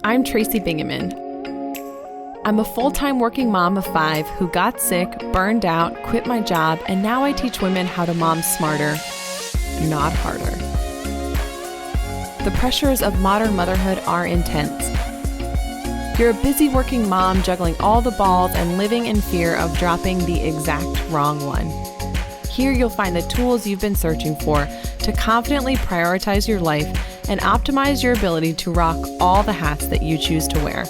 I'm Tracy Bingaman. I'm a full-time working mom of 5 who got sick, burned out, quit my job, and now I teach women how to mom smarter, not harder. The pressures of modern motherhood are intense. You're a busy working mom juggling all the balls and living in fear of dropping the exact wrong one. Here you'll find the tools you've been searching for to confidently prioritize your life and optimize your ability to rock all the hats that you choose to wear.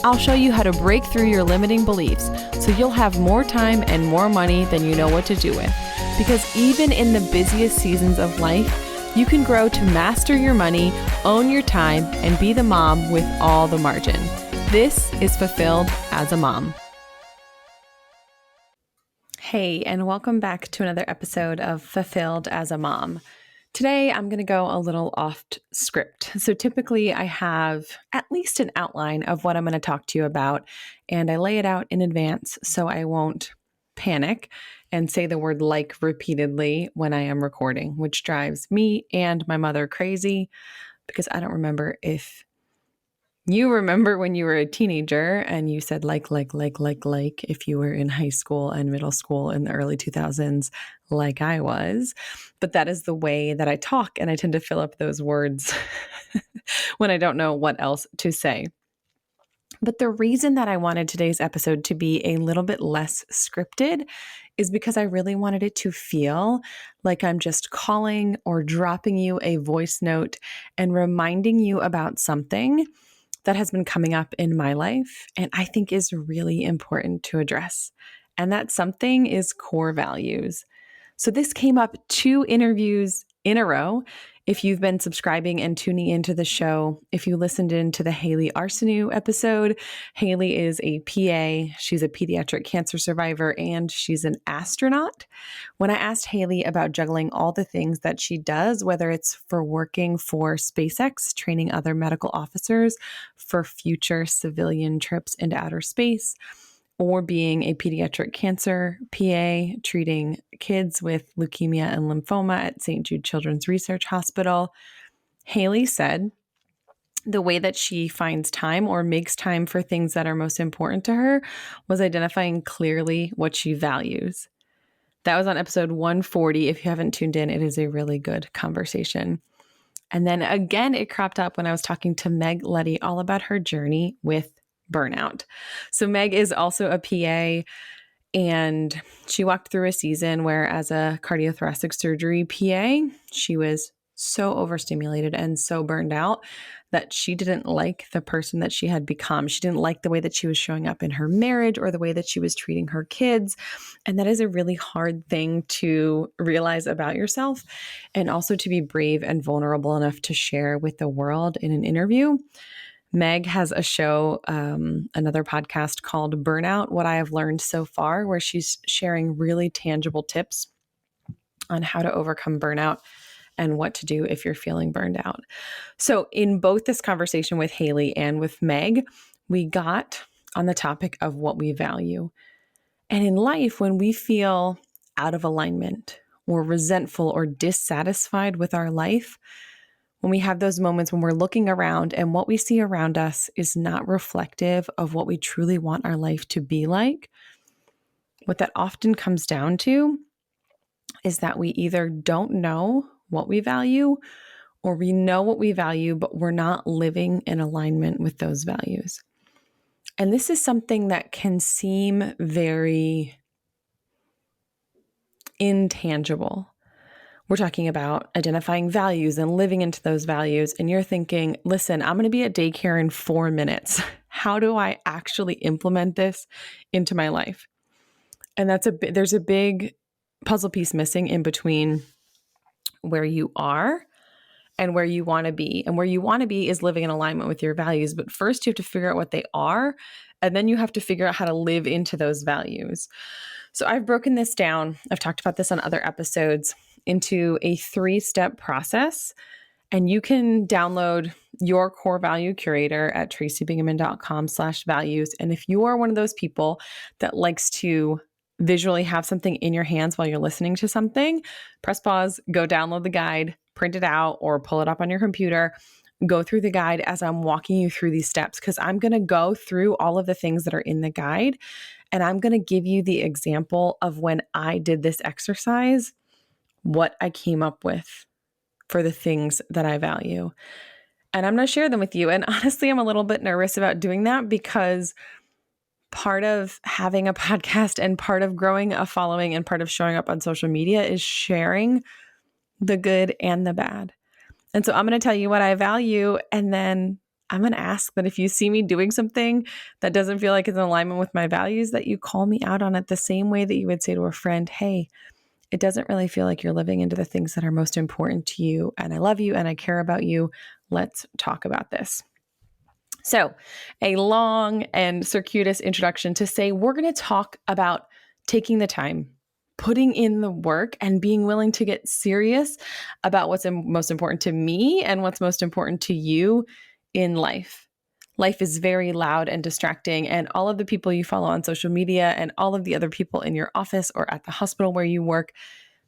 I'll show you how to break through your limiting beliefs so you'll have more time and more money than you know what to do with. Because even in the busiest seasons of life, you can grow to master your money, own your time, and be the mom with all the margin. This is Fulfilled as a Mom. Hey, and welcome back to another episode of Fulfilled as a Mom. Today, I'm going to go a little off script. So typically I have at least an outline of what I'm going to talk to you about, and I lay it out in advance so I won't panic and say the word like repeatedly when I am recording, which drives me and my mother crazy because I don't remember if you remember when you were a teenager and you said like if you were in high school and middle school in the early 2000s, like I was. But that is the way that I talk, and I tend to fill up those words when I don't know what else to say. But the reason that I wanted today's episode to be a little bit less scripted is because I really wanted it to feel like I'm just calling or dropping you a voice note and reminding you about something that has been coming up in my life and I think is really important to address. And that something is core values. So this came up 2 interviews in a row. If you've been subscribing and tuning into the show, if you listened into the Haley Arseneau episode, Haley is a PA. She's a pediatric cancer survivor and she's an astronaut. When I asked Haley about juggling all the things that she does, whether it's for working for SpaceX, training other medical officers for future civilian trips into outer space, or being a pediatric cancer PA, treating kids with leukemia and lymphoma at St. Jude Children's Research Hospital, Haley said the way that she finds time or makes time for things that are most important to her was identifying clearly what she values. That was on episode 140. If you haven't tuned in, it is a really good conversation. And then again, it cropped up when I was talking to Meg Letty all about her journey with burnout. So Meg is also a PA, and she walked through a season where as a cardiothoracic surgery PA, she was so overstimulated and so burned out that she didn't like the person that she had become. She didn't like the way that she was showing up in her marriage or the way that she was treating her kids. And that is a really hard thing to realize about yourself, and also to be brave and vulnerable enough to share with the world in an interview. Meg has a show, another podcast called Burnout, What I Have Learned So Far, where she's sharing really tangible tips on how to overcome burnout and what to do if you're feeling burned out. So in both this conversation with Haley and with Meg, we got on the topic of what we value. And in life, when we feel out of alignment or resentful or dissatisfied with our life, when we have those moments when we're looking around and what we see around us is not reflective of what we truly want our life to be like, what that often comes down to is that we either don't know what we value, or we know what we value, but we're not living in alignment with those values. And this is something that can seem very intangible. We're talking about identifying values and living into those values. And you're thinking, listen, I'm going to be at daycare in 4 minutes. How do I actually implement this into my life? And there's a big puzzle piece missing in between where you are and where you want to be. And where you want to be is living in alignment with your values. But first you have to figure out what they are. And then you have to figure out how to live into those values. So I've broken this down. I've talked about this on other episodes, into a 3-step process. And you can download your core value curator at tracybingaman.com/values. And if you are one of those people that likes to visually have something in your hands while you're listening to something, press pause, go download the guide, print it out, or pull it up on your computer. go through the guide as I'm walking you through these steps, because I'm going to go through all of the things that are in the guide, and I'm going to give you the example of when I did this exercise, what I came up with for the things that I value. And I'm going to share them with you. And honestly, I'm a little bit nervous about doing that, because part of having a podcast and part of growing a following and part of showing up on social media is sharing the good and the bad. And so I'm going to tell you what I value, and then I'm going to ask that if you see me doing something that doesn't feel like it's in alignment with my values, that you call me out on it the same way that you would say to a friend, hey, it doesn't really feel like you're living into the things that are most important to you, and I love you and I care about you. Let's talk about this. So, a long and circuitous introduction to say we're going to talk about taking the time, putting in the work, and being willing to get serious about what's most important to me and what's most important to you in life. Life is very loud and distracting, and all of the people you follow on social media and all of the other people in your office or at the hospital where you work,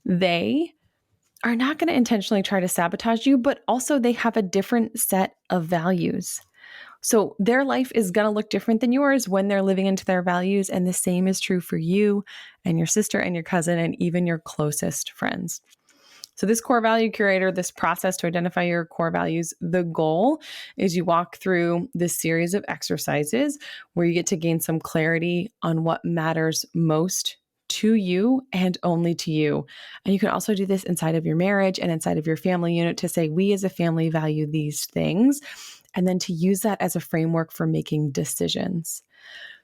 they are not going to intentionally try to sabotage you, but also they have a different set of values. So their life is going to look different than yours when they're living into their values. And the same is true for you and your sister and your cousin and even your closest friends. So this core value curator, this process to identify your core values, the goal is you walk through this series of exercises where you get to gain some clarity on what matters most to you and only to you. And you can also do this inside of your marriage and inside of your family unit to say, we as a family value these things, and then to use that as a framework for making decisions.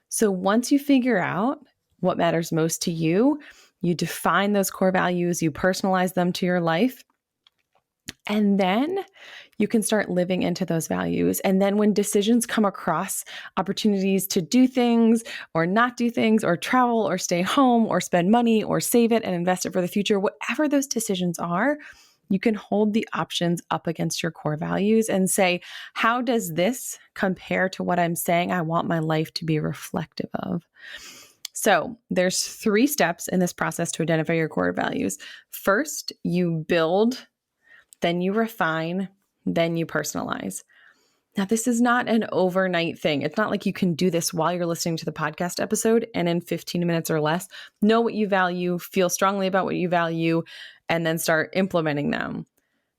So once you figure out what matters most to you, you define those core values, you personalize them to your life, and then you can start living into those values. And then when decisions come across opportunities to do things or not do things or travel or stay home or spend money or save it and invest it for the future, whatever those decisions are, you can hold the options up against your core values and say, how does this compare to what I'm saying I want my life to be reflective of? So there's 3 steps in this process to identify your core values. First, you build, then you refine, then you personalize. Now, this is not an overnight thing. It's not like you can do this while you're listening to the podcast episode and in 15 minutes or less, know what you value, feel strongly about what you value, and then start implementing them.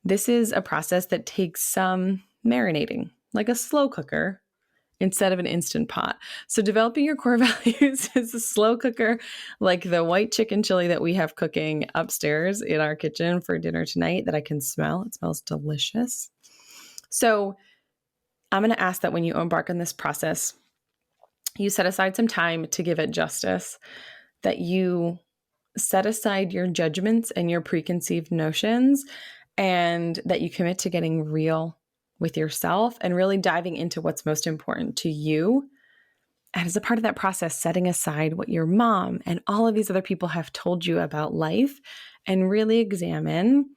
This is a process that takes some marinating, like a slow cooker instead of an instant pot. So developing your core values is a slow cooker, like the white chicken chili that we have cooking upstairs in our kitchen for dinner tonight that I can smell. It smells delicious. So I'm going to ask that when you embark on this process, you set aside some time to give it justice, that you set aside your judgments and your preconceived notions, and that you commit to getting real with yourself and really diving into what's most important to you. And as a part of that process, setting aside what your mom and all of these other people have told you about life and really examine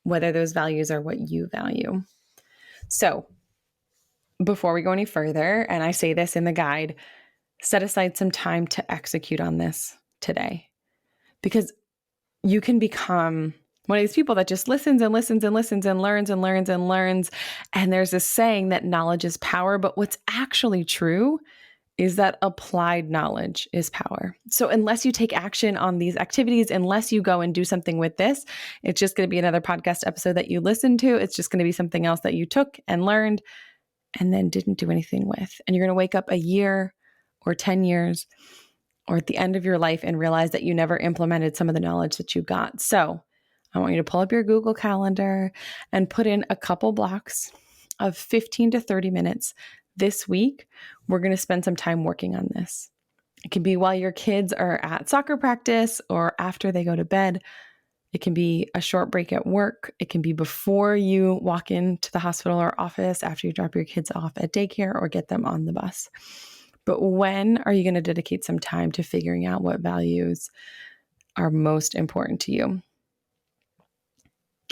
whether those values are what you value. So before we go any further, and I say this in the guide, set aside some time to execute on this today, because you can become one of these people that just listens and listens and listens and learns and learns and learns. And there's this saying that knowledge is power, but what's actually true is that applied knowledge is power. So unless you take action on these activities, unless you go and do something with this, it's just going to be another podcast episode that you listen to. It's just going to be something else that you took and learned and then didn't do anything with. And you're going to wake up a year or 10 years or at the end of your life and realize that you never implemented some of the knowledge that you got. So I want you to pull up your Google Calendar and put in a couple blocks of 15 to 30 minutes this week. We're going to spend some time working on this. It can be while your kids are at soccer practice or after they go to bed. It can be a short break at work. It can be before you walk into the hospital or office, after you drop your kids off at daycare or get them on the bus. But when are you going to dedicate some time to figuring out what values are most important to you?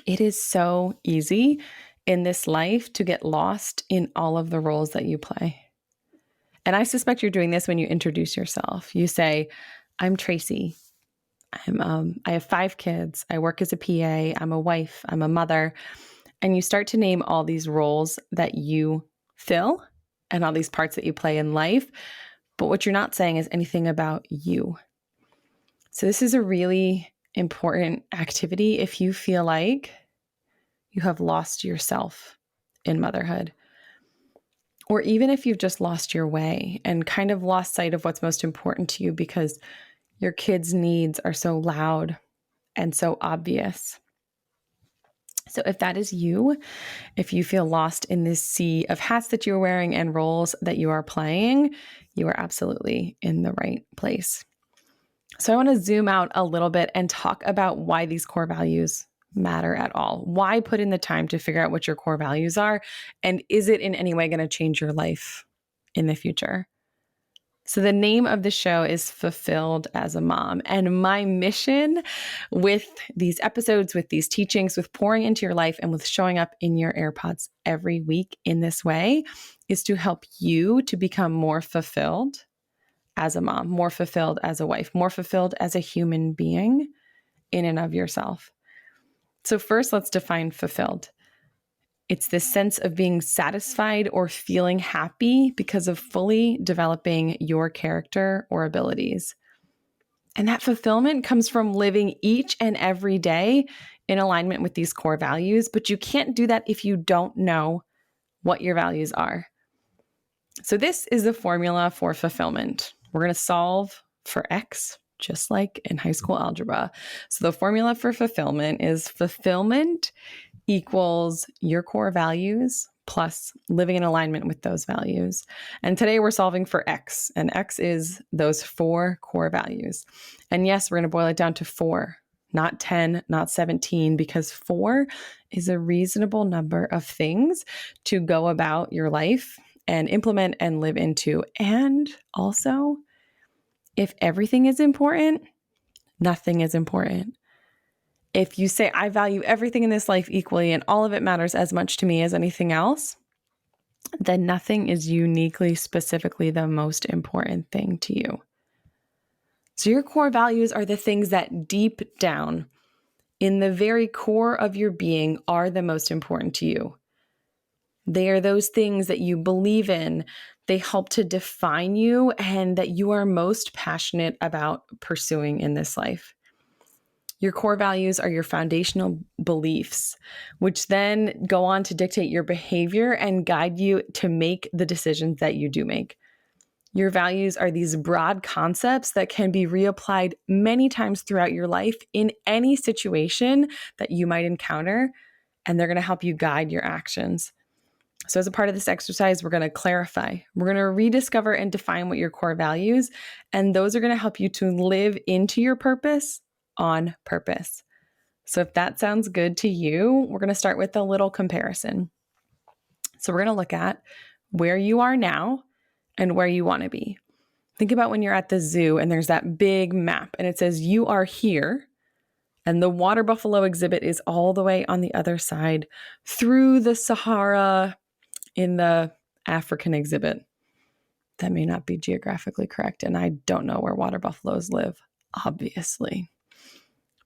It is so easy in this life to get lost in all of the roles that you play. And I suspect you're doing this when you introduce yourself. You say, I'm Tracy. I have 5 kids. I work as a PA. I'm a wife. I'm a mother. And you start to name all these roles that you fill and all these parts that you play in life. But what you're not saying is anything about you. So this is a really important activity if you feel like you have lost yourself in motherhood. Or even if you've just lost your way and kind of lost sight of what's most important to you because your kids' needs are so loud and so obvious. So if that is you, if you feel lost in this sea of hats that you're wearing and roles that you are playing, you are absolutely in the right place. So I want to zoom out a little bit and talk about why these core values matter at all. Why put in the time to figure out what your core values are? And is it in any way going to change your life in the future? So the name of the show is Fulfilled as a Mom. And my mission with these episodes, with these teachings, with pouring into your life and with showing up in your AirPods every week in this way is to help you to become more fulfilled as a mom, more fulfilled as a wife, more fulfilled as a human being in and of yourself. So first, let's define fulfilled. It's this sense of being satisfied or feeling happy because of fully developing your character or abilities. And that fulfillment comes from living each and every day in alignment with these core values, but you can't do that if you don't know what your values are. So this is the formula for fulfillment. We're going to solve for X, just like in high school algebra. So the formula for fulfillment is fulfillment equals your core values plus living in alignment with those values. And today we're solving for X, and X is those 4 core values. And yes, we're going to boil it down to 4, not 10, not 17, because 4 is a reasonable number of things to go about your life and implement and live into. And also, if everything is important, nothing is important. If you say, I value everything in this life equally and all of it matters as much to me as anything else, then nothing is uniquely, specifically the most important thing to you. So your core values are the things that deep down in the very core of your being are the most important to you. They are those things that you believe in. They help to define you and that you are most passionate about pursuing in this life. Your core values are your foundational beliefs, which then go on to dictate your behavior and guide you to make the decisions that you do make. Your values are these broad concepts that can be reapplied many times throughout your life in any situation that you might encounter, and they're going to help you guide your actions. So as a part of this exercise, we're going to clarify. We're going to rediscover and define what your core values, and those are going to help you to live into your purpose on purpose. So if that sounds good to you, we're going to start with a little comparison. So we're going to look at where you are now and where you want to be. Think about when you're at the zoo and there's that big map and it says you are here, and the water buffalo exhibit is all the way on the other side through the Sahara in the African exhibit. That may not be geographically correct, and I don't know where water buffaloes live, obviously.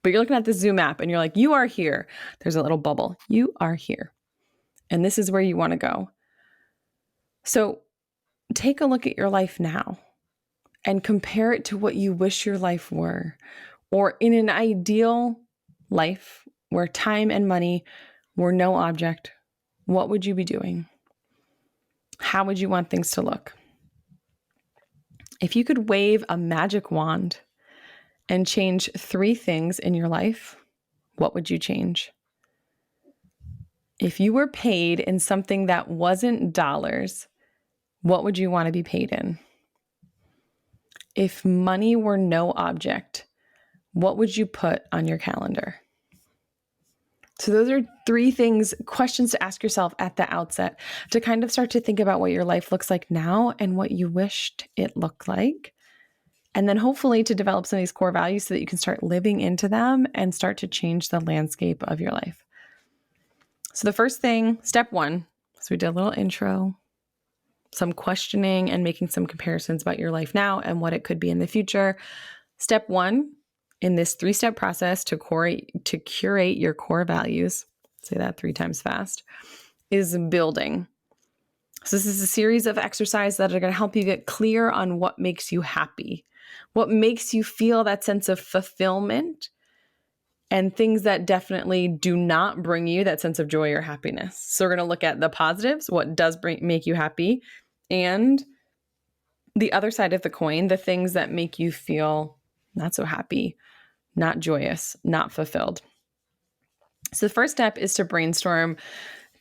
But you're looking at the zoo map and you're like, you are here. There's a little bubble. You are here. And this is where you want to go. So take a look at your life now and compare it to what you wish your life were. Or in an ideal life where time and money were no object, what would you be doing? How would you want things to look? If you could wave a magic wand and change 3 things in your life, what would you change? If you were paid in something that wasn't dollars, what would you want to be paid in? If money were no object, what would you put on your calendar? So those are 3 things, questions to ask yourself at the outset to kind of start to think about what your life looks like now and what you wished it looked like. And then hopefully to develop some of these core values so that you can start living into them and start to change the landscape of your life. So the first thing, step 1, so we did a little intro, some questioning and making some comparisons about your life now and what it could be in the future. Step 1 in this 3-step process to curate your core values say that 3 times fast, is building. So this is a series of exercises that are going to help you get clear on what makes you happy, what makes you feel that sense of fulfillment, and things that definitely do not bring you that sense of joy or happiness. So we're going to look at the positives, what does make you happy, and the other side of the coin, the things that make you feel not so happy, not joyous, not fulfilled. So the first step is to brainstorm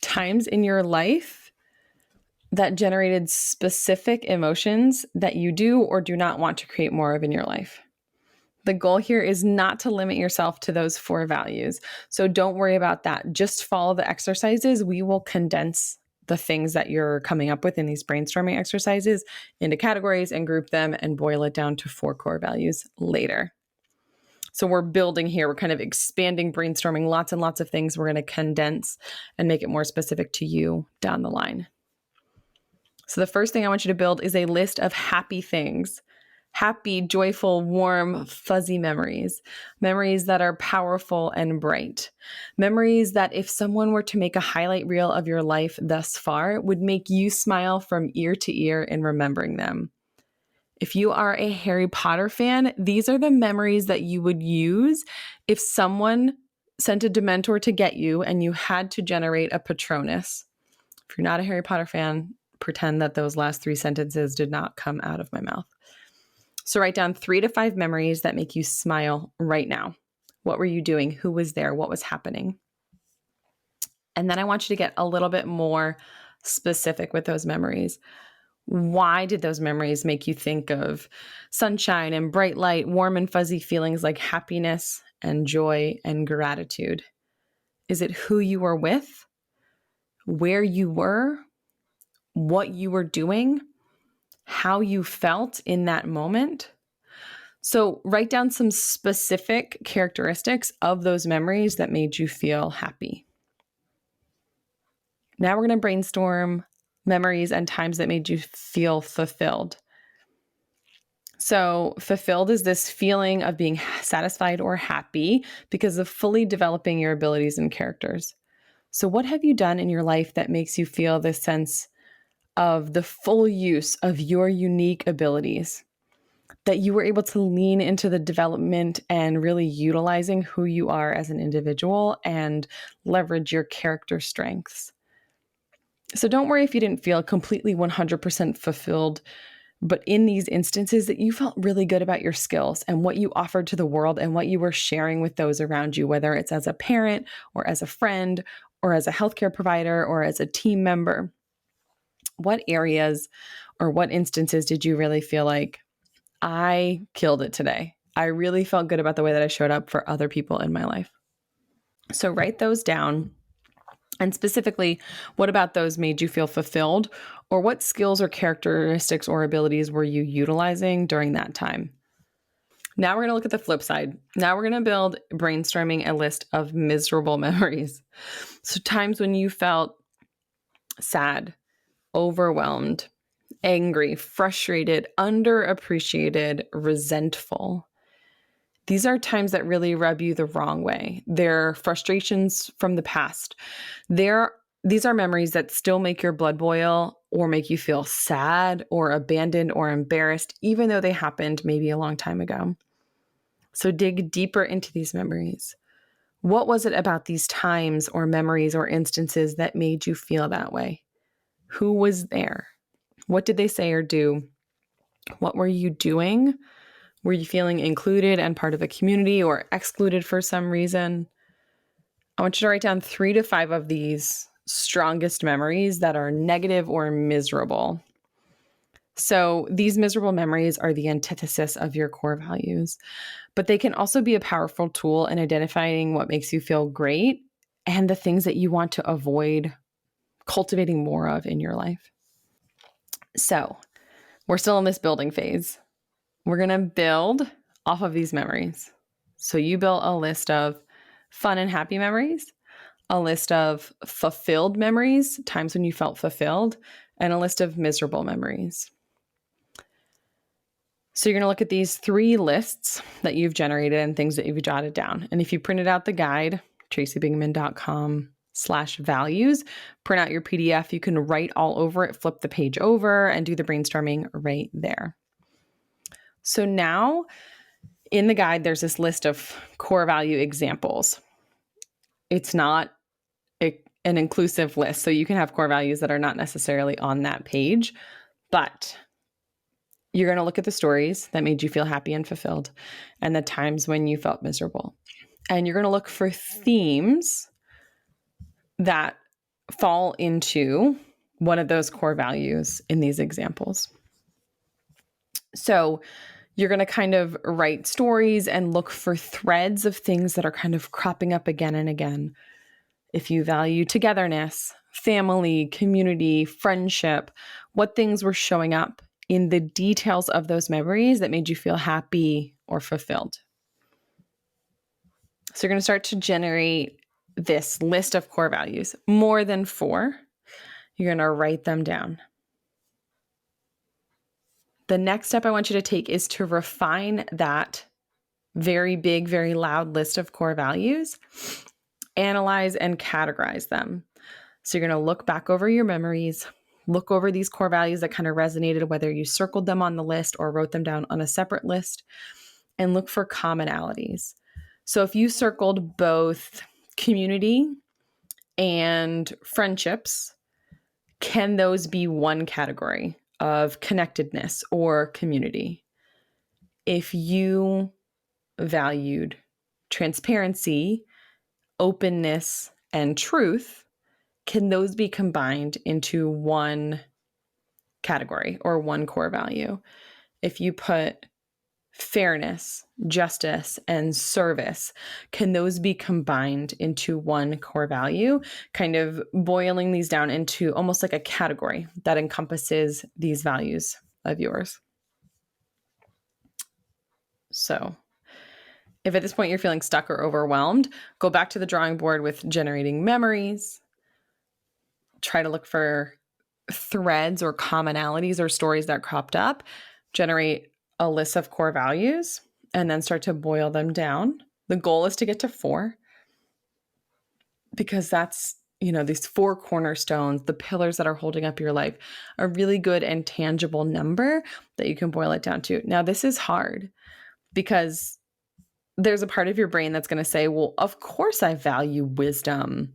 times in your life that generated specific emotions that you do or do not want to create more of in your life. The goal here is not to limit yourself to those 4 values. So don't worry about that. Just follow the exercises. We will condense the things that you're coming up with in these brainstorming exercises into categories and group them and boil it down to 4 core values later. So we're building here. We're kind of expanding, brainstorming lots and lots of things. We're going to condense and make it more specific to you down the line. So the first thing I want you to build is a list of happy things. Happy, joyful, warm, fuzzy memories. Memories that are powerful and bright. Memories that if someone were to make a highlight reel of your life thus far, would make you smile from ear to ear in remembering them. If you are a Harry Potter fan, these are the memories that you would use if someone sent a Dementor to get you and you had to generate a Patronus. If you're not a Harry Potter fan, pretend that those last 3 sentences did not come out of my mouth. So write down 3 to 5 memories that make you smile right now. What were you doing? Who was there? What was happening? And then I want you to get a little bit more specific with those memories. Why did those memories make you think of sunshine and bright light, warm and fuzzy feelings like happiness and joy and gratitude? Is it who you were with, where you were, what you were doing, how you felt in that moment? So write down some specific characteristics of those memories that made you feel happy. Now we're going to brainstorm memories and times that made you feel fulfilled. So fulfilled is this feeling of being satisfied or happy because of fully developing your abilities and characters. So what have you done in your life that makes you feel this sense of the full use of your unique abilities? That you were able to lean into the development and really utilizing who you are as an individual and leverage your character strengths. So don't worry if you didn't feel completely 100% fulfilled, but in these instances that you felt really good about your skills and what you offered to the world and what you were sharing with those around you, whether it's as a parent or as a friend or as a healthcare provider or as a team member. What areas or what instances did you really feel like, I killed it today? I really felt good about the way that I showed up for other people in my life. So write those down. And specifically, what about those made you feel fulfilled? Or what skills or characteristics or abilities were you utilizing during that time? Now we're going to look at the flip side. Now we're going to build brainstorming a list of miserable memories. So times when you felt sad, overwhelmed, angry, frustrated, underappreciated, resentful. These are times that really rub you the wrong way. They're frustrations from the past. These are memories that still make your blood boil or make you feel sad or abandoned or embarrassed, even though they happened maybe a long time ago. So dig deeper into these memories. What was it about these times or memories or instances that made you feel that way? Who was there? What did they say or do? What were you doing? Were you feeling included and part of a community or excluded for some reason? I want you to write down 3 to 5 of these strongest memories that are negative or miserable. So these miserable memories are the antithesis of your core values, but they can also be a powerful tool in identifying what makes you feel great and the things that you want to avoid cultivating more of in your life. So we're still in this building phase. We're going to build off of these memories. So you built a list of fun and happy memories, a list of fulfilled memories, times when you felt fulfilled, and a list of miserable memories. So you're going to look at these 3 lists that you've generated and things that you've jotted down. And if you printed out the guide, tracybingman.com core.values. Print out your PDF. You can write all over it, flip the page over, and do the brainstorming right there. So now in the guide, there's this list of core value examples. It's not an inclusive list, so you can have core values that are not necessarily on that page, but you're going to look at the stories that made you feel happy and fulfilled and the times when you felt miserable. And you're going to look for themes that fall into one of those core values in these examples. So you're going to kind of write stories and look for threads of things that are kind of cropping up again and again. If you value togetherness, family, community, friendship, what things were showing up in the details of those memories that made you feel happy or fulfilled. So you're going to start to generate this list of core values, more than 4. You're going to write them down. The next step I want you to take is to refine that very big, very loud list of core values, analyze and categorize them. So you're going to look back over your memories, look over these core values that kind of resonated, whether you circled them on the list or wrote them down on a separate list, and look for commonalities. So if you circled both community and friendships, can those be one category of connectedness or community? If you valued transparency, openness, and truth, can those be combined into one category or one core value? If you put fairness, justice, and service, can those be combined into one core value? Kind of boiling these down into almost like a category that encompasses these values of yours. So if at this point you're feeling stuck or overwhelmed, go back to the drawing board with generating memories. Try to look for threads or commonalities or stories that cropped up. Generate a list of core values and then start to boil them down. The goal is to get to 4 because that's, these 4 cornerstones, the pillars that are holding up your life, a really good and tangible number that you can boil it down to. Now, this is hard because there's a part of your brain that's going to say, well, of course I value wisdom,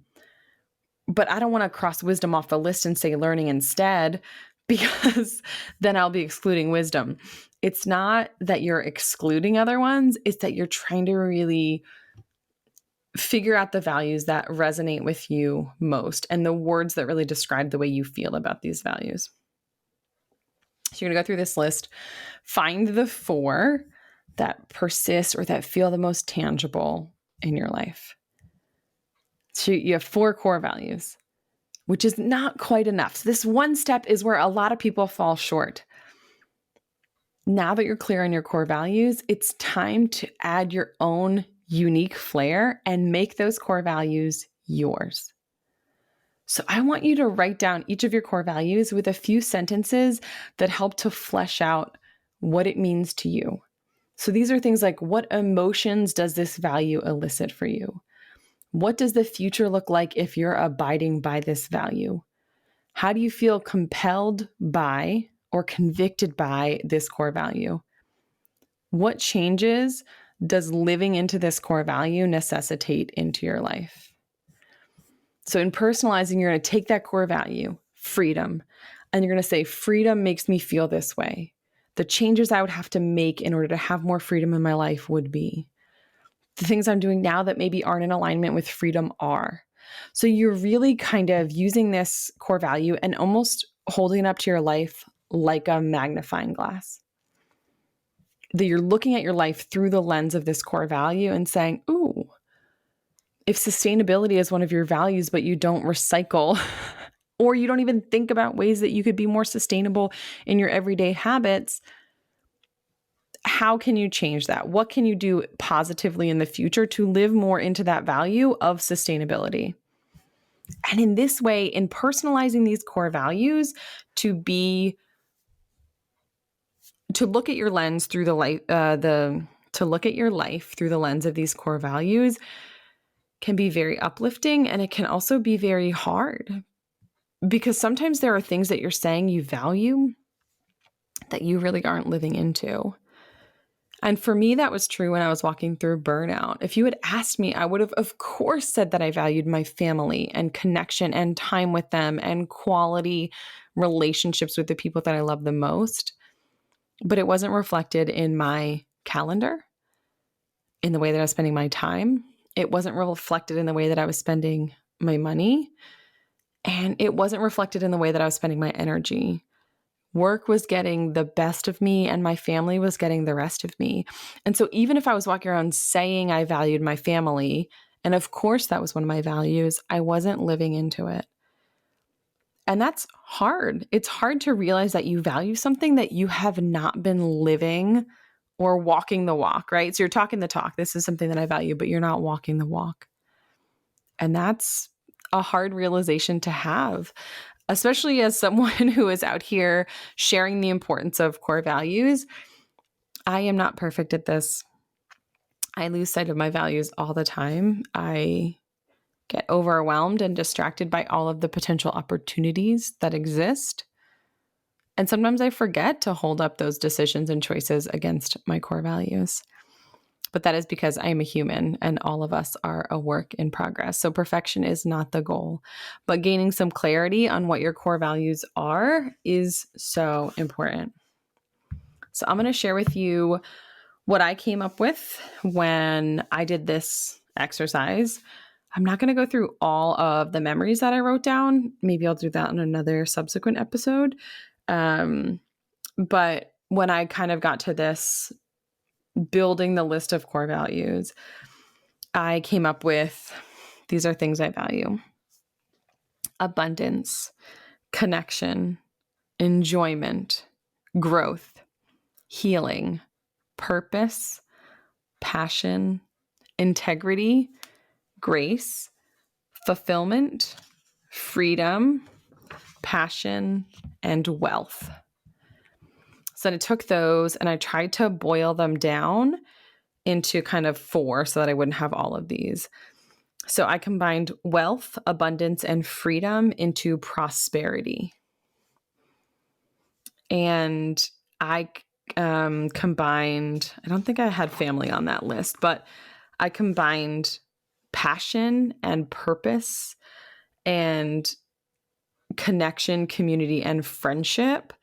but I don't want to cross wisdom off the list and say learning instead, because then I'll be excluding wisdom. It's not that you're excluding other ones. It's that you're trying to really figure out the values that resonate with you most and the words that really describe the way you feel about these values. So you're going to go through this list, find the 4 that persist or that feel the most tangible in your life. So you have 4 core values, which is not quite enough. So this one step is where a lot of people fall short. Now that you're clear on your core values, it's time to add your own unique flair and make those core values yours. So I want you to write down each of your core values with a few sentences that help to flesh out what it means to you. So these are things like, what emotions does this value elicit for you? What does the future look like if you're abiding by this value? How do you feel compelled by or convicted by this core value? What changes does living into this core value necessitate into your life? So in personalizing, you're going to take that core value, freedom, and you're going to say, freedom makes me feel this way. The changes I would have to make in order to have more freedom in my life would be. The things I'm doing now that maybe aren't in alignment with freedom are. So you're really kind of using this core value and almost holding it up to your life like a magnifying glass. That you're looking at your life through the lens of this core value and saying, ooh, if sustainability is one of your values, but you don't recycle, or you don't even think about ways that you could be more sustainable in your everyday habits, how can you change that? What can you do positively in the future to live more into that value of sustainability? And in this way, in personalizing these core values to look at your lens through to look at your life through the lens of these core values can be very uplifting, and it can also be very hard, because sometimes there are things that you're saying you value that you really aren't living into. And for me, that was true when I was walking through burnout. If you had asked me, I would have, of course, said that I valued my family and connection and time with them and quality relationships with the people that I love the most. But it wasn't reflected in my calendar, in the way that I was spending my time. It wasn't reflected in the way that I was spending my money. And it wasn't reflected in the way that I was spending my energy. Work was getting the best of me and my family was getting the rest of me. And so even if I was walking around saying I valued my family, and of course that was one of my values, I wasn't living into it. And that's hard. It's hard to realize that you value something that you have not been living or walking the walk, right? So you're talking the talk. This is something that I value, but you're not walking the walk. And that's a hard realization to have, especially as someone who is out here sharing the importance of core values. I am not perfect at this. I lose sight of my values all the time. I get overwhelmed and distracted by all of the potential opportunities that exist. And sometimes I forget to hold up those decisions and choices against my core values. But that is because I am a human and all of us are a work in progress. So perfection is not the goal, but gaining some clarity on what your core values are is so important. So I'm going to share with you what I came up with when I did this exercise. I'm not going to go through all of the memories that I wrote down. Maybe I'll do that in another subsequent episode. But when I kind of got to this, building the list of core values, I came up with, these are things I value: abundance, connection, enjoyment, growth, healing, purpose, passion, integrity, grace, fulfillment, freedom, passion, and wealth. So I took those and I tried to boil them down into kind of 4 so that I wouldn't have all of these. So I combined wealth, abundance, and freedom into prosperity. And I combined, I don't think I had family on that list, but I combined passion and purpose and connection, community, and friendship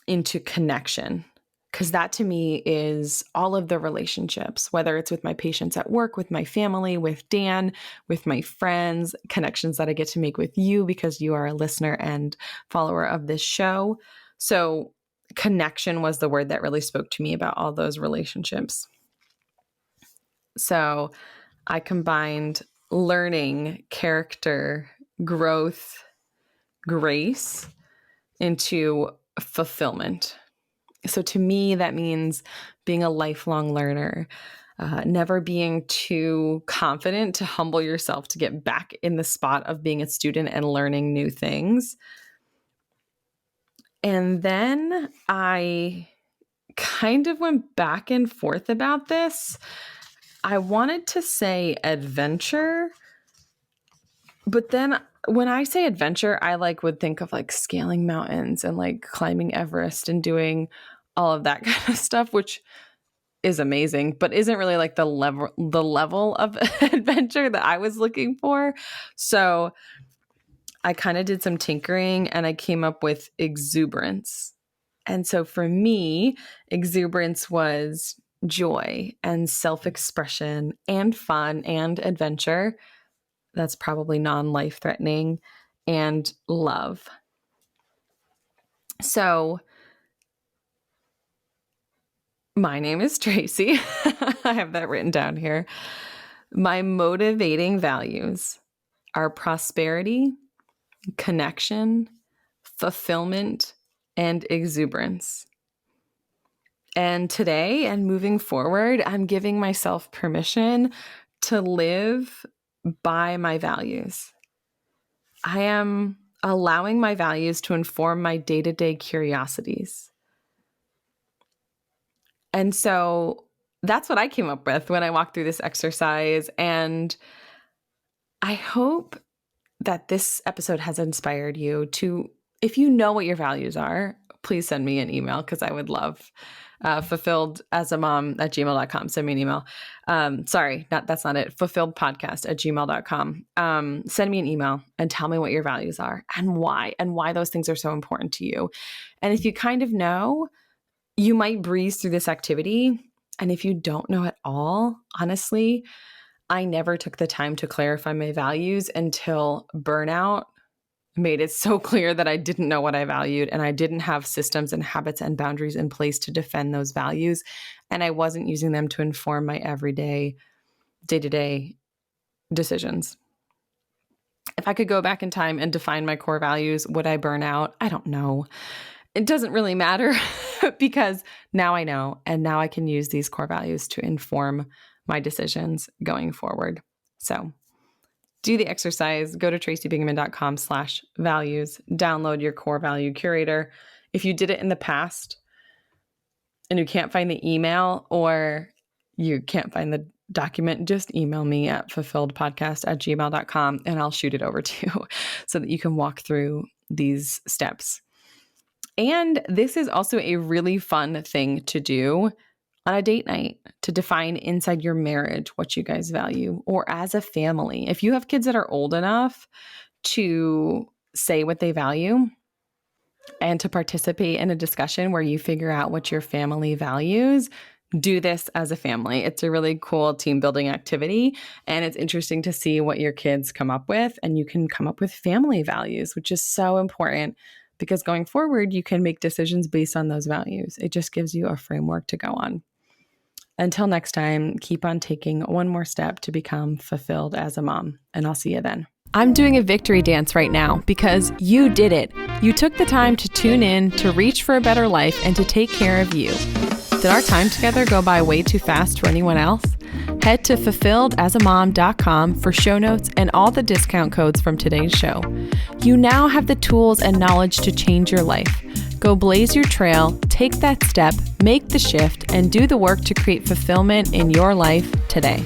into connection. Because that to me is all of the relationships, whether it's with my patients at work, with my family, with Dan, with my friends, connections that I get to make with you because you are a listener and follower of this show. So connection was the word that really spoke to me about all those relationships. So I combined learning, character, growth, grace into fulfillment. So to me, that means being a lifelong learner, never being too confident to humble yourself to get back in the spot of being a student and learning new things. And then I kind of went back and forth about this. I wanted to say adventure, but then when I say adventure, I would think of scaling mountains and climbing Everest and doing all of that kind of stuff, which is amazing, but isn't really the level of adventure that I was looking for. So I kind of did some tinkering and I came up with exuberance. And so for me, exuberance was joy and self-expression and fun and adventure. That's probably non-life-threatening, and love. So my name is Tracy. I have that written down here. My motivating values are prosperity, connection, fulfillment, and exuberance. And today and moving forward, I'm giving myself permission to live by my values. I am allowing my values to inform my day-to-day curiosities. And so that's what I came up with when I walked through this exercise. And I hope that this episode has inspired you to, if you know what your values are, please send me an email because I would love fulfilledasamom@gmail.com. Send me an email. That's not it. fulfilledpodcast@gmail.com. Send me an email and tell me what your values are and why those things are so important to you. And if you kind of know, you might breeze through this activity. And if you don't know at all, honestly, I never took the time to clarify my values until burnout made it so clear that I didn't know what I valued, and I didn't have systems and habits and boundaries in place to defend those values. And I wasn't using them to inform my everyday, day-to-day decisions. If I could go back in time and define my core values, would I burn out? I don't know. It doesn't really matter because now I know, and now I can use these core values to inform my decisions going forward. So do the exercise, go to tracybingaman.com/values, download your core value curator. If you did it in the past and you can't find the email or you can't find the document, just email me at fulfilledpodcast@gmail.com and I'll shoot it over to you so that you can walk through these steps. And this is also a really fun thing to do on a date night, to define inside your marriage what you guys value, or as a family. If you have kids that are old enough to say what they value and to participate in a discussion where you figure out what your family values, do this as a family. It's a really cool team building activity, and it's interesting to see what your kids come up with, and you can come up with family values, which is so important because going forward, you can make decisions based on those values. It just gives you a framework to go on. Until next time, keep on taking one more step to become fulfilled as a mom, and I'll see you then. I'm doing a victory dance right now because you did it. You took the time to tune in, to reach for a better life, and to take care of you. Did our time together go by way too fast for anyone else? Head to fulfilledasamom.com for show notes and all the discount codes from today's show. You now have the tools and knowledge to change your life. Go blaze your trail, take that step, make the shift, and do the work to create fulfillment in your life today.